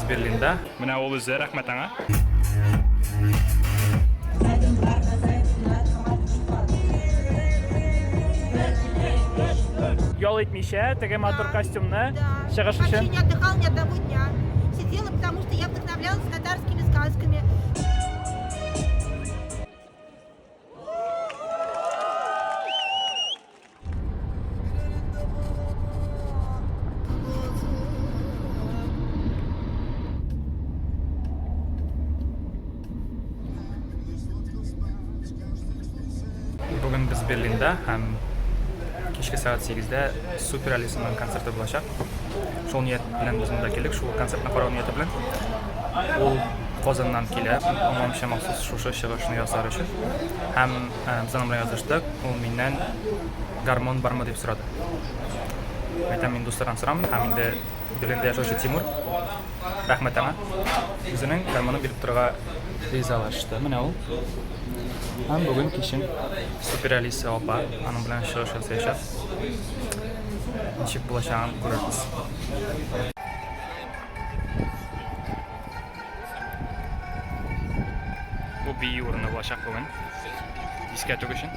Берлинда. Менә ул үзе, рәхмәт аңа. Ял итмичә, теге матур костюмны чыгыш өчен. Вообще не отдыхал ни одного дня. Сидела, потому что я вдохновлялась татарскими сказками. Бүген без Берлинда һәм кичке саат 8-дә Супер Алисаның концерты булачак. Шул ният белән без монда килдек, шул концертны карау нияте белән. Ул Казаннан килә, аңламча махсус шушы чыгышны ясар өчен. Һәм без аның белән языштык, ул миннән гармон бармы дип сорады. Әйтәм, мин дуслардан сорамын, һәм инде Берлинда яшәүче Тимур, рәхмәт аңа, үзенең гармонын биреп торырга ризалашты. Менә ул. Һәм бүген кичен Супер Алиса апа аның белән чыгыш ясаячак. Ничек булачагын күрербез. Бу бию урыны булачак бүген. Искәртү өчен.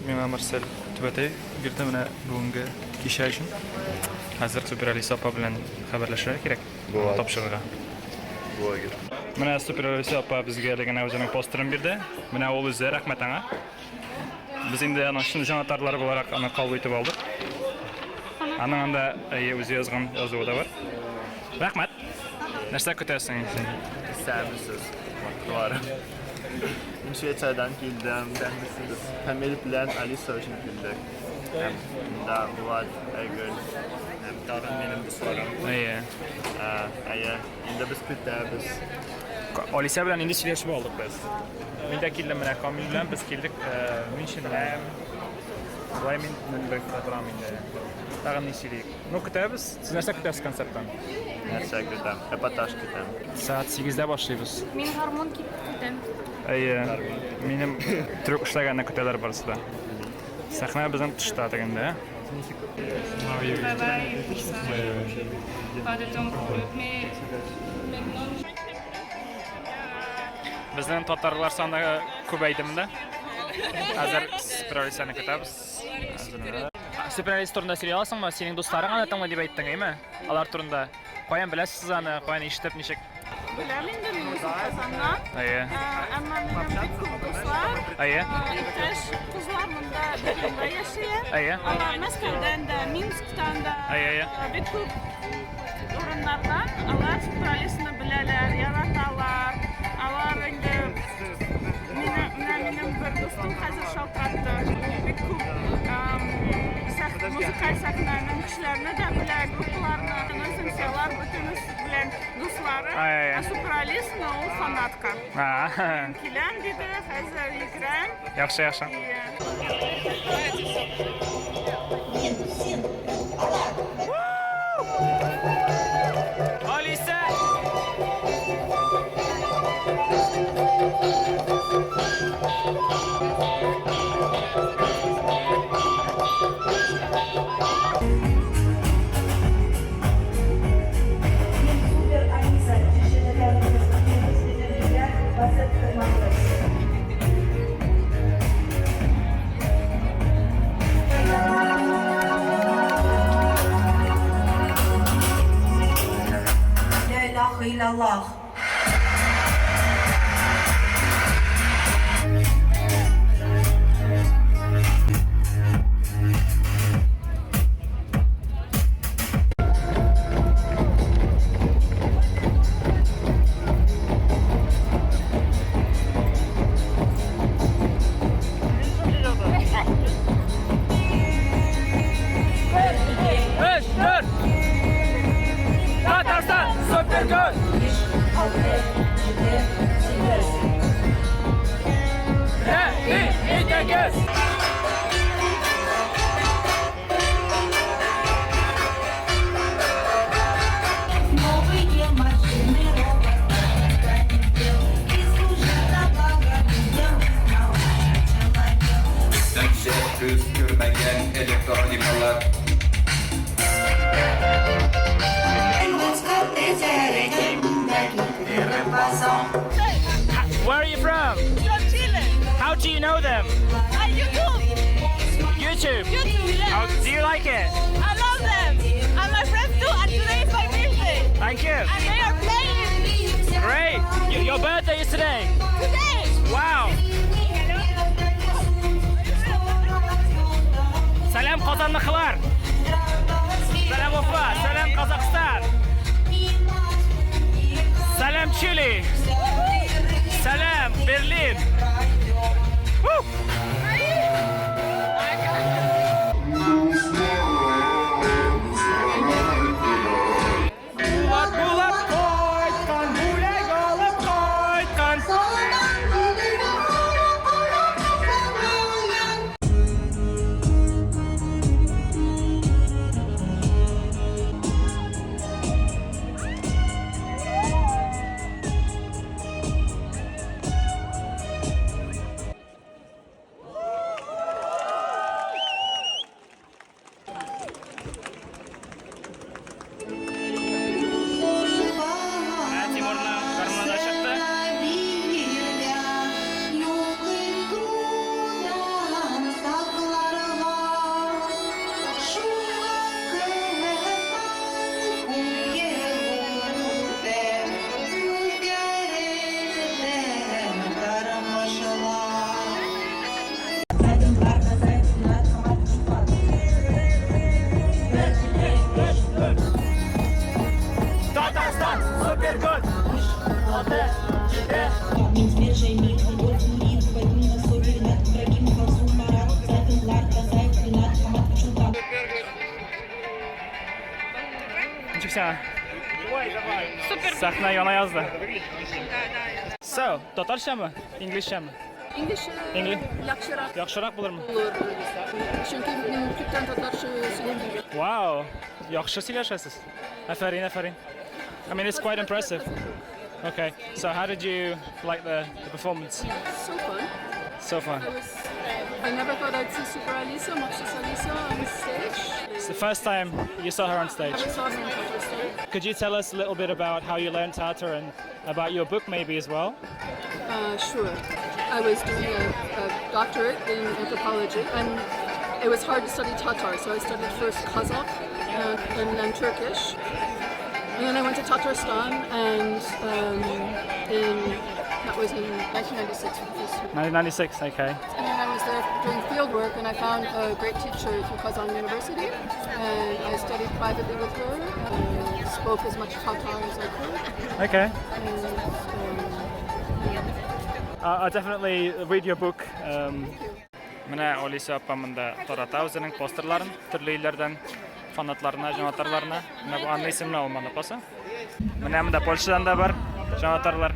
Миңа Марсель Түбәтәй бирде менә бүгенге кичә өчен. Хәзер Супер Алиса апа белән хәбәрләшергә кирәк. Тапшырырга. Менә Супер Алиса апа безгә дигән үзенең постерын бирде. Менә ул үзе, рәхмәт аңа. Biz indi аның шуны җанатарлары буларак аны кабул итеп алдык. Аның анда үзе язган язуы да бар. Рәхмәт. Нәрсә көтәсең? Sevimsiz. Var. Şveçar'dan geldim. Hem bilen Alisa için geldik. Hem da Murat Aygül. Hem Tarın benim bir sorum. Әйе. Indi biz kütəbiz. Алиса белән инде сөйләшеп алдык без. Мин дә килдем менә Камил белән без килдек Мюнхеннән. Шулай мин бер торам инде. Тагын ни сөйлик. Ну көтәбез. Сез нәрсә көтәсез концерттан? Нәрсә көтәм? Эпатаж көтәм. Саат 8-дә башлыйбыз. Мин гармон көтәм. Әйе. Минем трюк эшләгәнне көтәләр барысы да. Сәхнә безнең тышта дигәндә. Безнең татарлар саны күбәйдеме? Хәзер Супер Алисаны көтәбез. Супер Алиса турында сөйли аласыңмы? Синең дусларың анатыңмы дип әйттең, әйме? Алар турында. Каян беләсез аны? Каян ишетеп ничек? Беләм инде мин Казаннан. Әйе. Әмма минем бик күп дуслар. Әйе. Иптәш кызлар монда Берлинда яшәя. Әйе. Алар Мәскәүдән да, Минсктан да. Әйе. Бик күп урыннардан алар Супер Алисаны беләләр, яраталар. Алар инде минем бер дустым хәзер шалтыратты. Бик күп музыкаль сәхнәнең кешеләрне дә белә, группаларны, үзен сөйләр, бөтенес белән дуслары. Супер Алисаны ул фанатка. Киләм диде, хәзер йөгрәм. Яхшы, яхшы. Алиса! Allah. elektronikalar. do you know them? YouTube. YouTube. YouTube, yeah. Oh, do you like it? I love them. And my friends too. And today is my birthday. Thank you. And they are playing. Great. Your birthday is today. Today. Wow. Salam Qozonliklar. Salam Ufa. Salam Qozog'iston. Salam Chile. Salam Berlin. Woo! Bulat koykan, bulak olib koykan. Timur'la karnına çıktı. Tatarstan, super good. Çıksana. Super. Sahne yana yazdı. So, Tatarcha mı? Englishcha mı? English English. yaxshiroq Yaxshiroq bo'larmi? bo'lur. Chunki men ko'pdan tatarcha so'zlayman. Wow. Yaxshi сөйләшәсез. Afarin, afarin. I mean, it's quite impressive. Okay. So, how did you like the performance? So fun. So far. I never thought I'd see Super Alisa, Maxis Alisa on stage. It's the first time you saw her on stage. I saw her on Tatar stage. Could you tell us a little bit about how you learned Tatar and about your book maybe as well? Sure. I was doing a doctorate in anthropology, and it was hard to study Tatar, so I studied first Kazakh and then Turkish. And then I went to Tatarstan, and that was in 1996 for the first year. 1996, okay. And then I was there doing field work, and I found a great teacher through Kazan University, and I studied privately with her, and spoke as much Tatar as I could. Okay. And, I'll definitely read your book. Mana Alisa appamda tarata o'zining posterlarini turli illardan fanatlarına, janotarlarına. Mana bu Anna ismli olmalı pasa. Mana bunda Polshadan da bor janotarlar.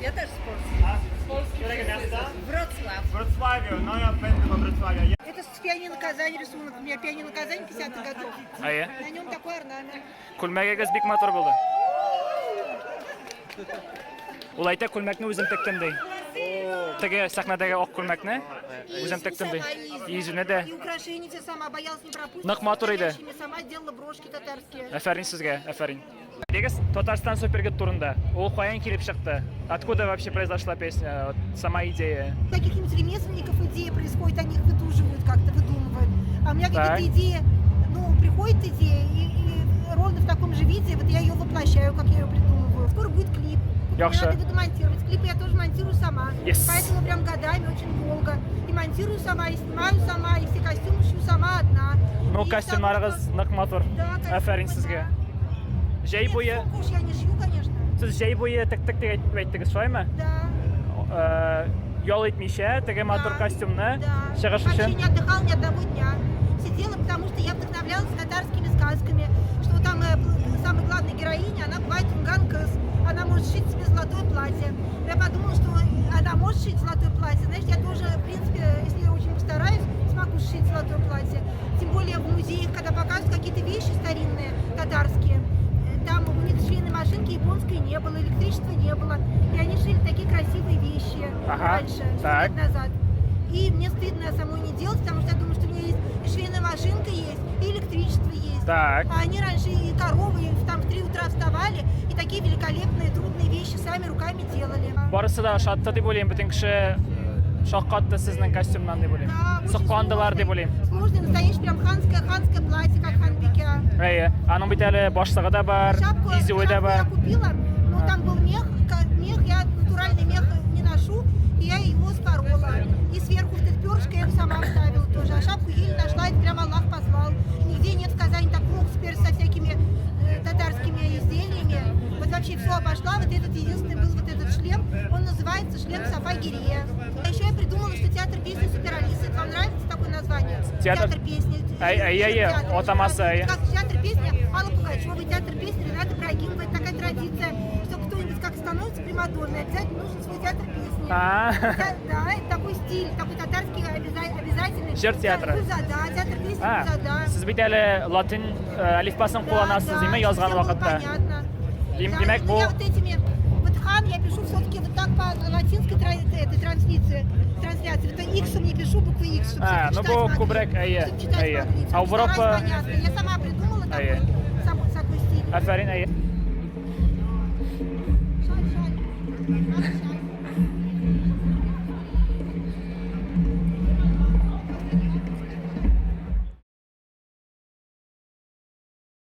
Я тоже с Польши. Вроцлав. Wrocławiu, no ja będę po Wrocławiu. Это с пианино Казань рисунок. У меня пианино Казань 50-х годов. Aye. На нем такой орнамент. Kulmagiz bek motor bo'ldi. Ул ayta kulmakni o'zim tekdim dey. Tagi sahnadagi oq kulmakni o'zim tekdim dey. Yuzini de И украшения все сама боялась не пропустить. Naq motor edi. Сама делала брошки татарские. Afarin sizga, afarin. Degiz Tatarstan Supergit turunda. U qo'yan kelib chiqdi. Откуда вообще произошла песня? Вот сама идея. Каких-нибудь ремесленников идея происходит, они их выдуживают, как-то выдумывают. А у меня Так. какие-то идеи, ну, приходит идея, и ровно в таком же виде, вот я ее воплощаю, как я ее придумываю. Скоро будет клип. Яхша. Надо это монтировать. Клипы я тоже монтирую сама. Yes. Поэтому прям годами, очень долго. И монтирую сама, и снимаю сама, и все костюмы шью сама одна. Ну, И kostyumlarınız naq motor. Да, костюмы, Afarin да. sizga. Jay Нет, bo'yi, сколько уж я не шью, конечно. siz jay bo'yi tik deb aytdingiz, shoymi? Да. Yo'l etmisha, tagi motor kostyumni Да. chig'ish Вообще uchun. не отдыхала ни одного дня. Сидела, потому что я вдохновлялась татарскими сказками, что там самая главная героиня, она бывает унганкас, она может шить себе золотое платье. Я подумала, что она может шить золотое платье, значит, я тоже, в принципе, если я очень постараюсь, смогу сшить золотое платье. Тем более в музеях, когда показывают какие-то вещи старинные, татарские, там у них швейной машинки японской не было, электричества не было. И они шили такие красивые вещи Ага, раньше, 100 так. лет назад. И мне стыдно самой не делать, потому что я думаю, что у меня есть и швейная машинка есть, и электричество есть. Так. А они раньше и коровы, и там в 3 утра вставали, и такие великолепные, трудные вещи сами руками делали. Borasida shodda deb o'ylayman, butun kishi шаккатты сезнең костюмнан дип уйлыйм. Да, очень Суккандылар дип сложный. уйлыйм. Сложный, настоящий прям ханское платье, как ханбике. Әйе, аның бит әле башлыгы да бар, Шапку изюе да я бар. купила, но там был мех, я натуральный мех не ношу, и я его спорола. И сверху в этот перышко я их сама вставила тоже. А шапку еле нашла, это прям Аллах послал. Нигде нет в Казани так плохо теперь со всякими татарскими изделиями. Вот вообще все обошла, вот этот единственный был вот этот шлем, он называется шлем Сафагирия. А еще я придумала, что театр песни Супер Алисы, вам нравится такое название? Театр песни. Театр. Отамасы, әйе. Как театр песни Аллы Пугачевой, театр песни Ренаты Ибрагимовой. Это такая традиция, что кто-нибудь как становится примадонной, обязательно нужен свой театр песни. А. Да, это такой стиль, такой татарский обязательный. Жыр театры. Да, театр песни Гүлзада. Сез бит әле латин әлифбасын кулланасыз, диме, язган чтобы всем было вакытта. понятно. Демәк, Ну, бу я вот этими, вот хан я пишу все-таки вот так по латинской этой трансляции. Это иксом не пишу, буквы икс, чтобы А, ну, читать бу могли. күбрәк, әйе, Чтобы читать әйе. могли, А чтобы в Европа- стараюсь понятно. Я сама придумала Әйе. такой стиль. Афәрин, әйе. Шаль.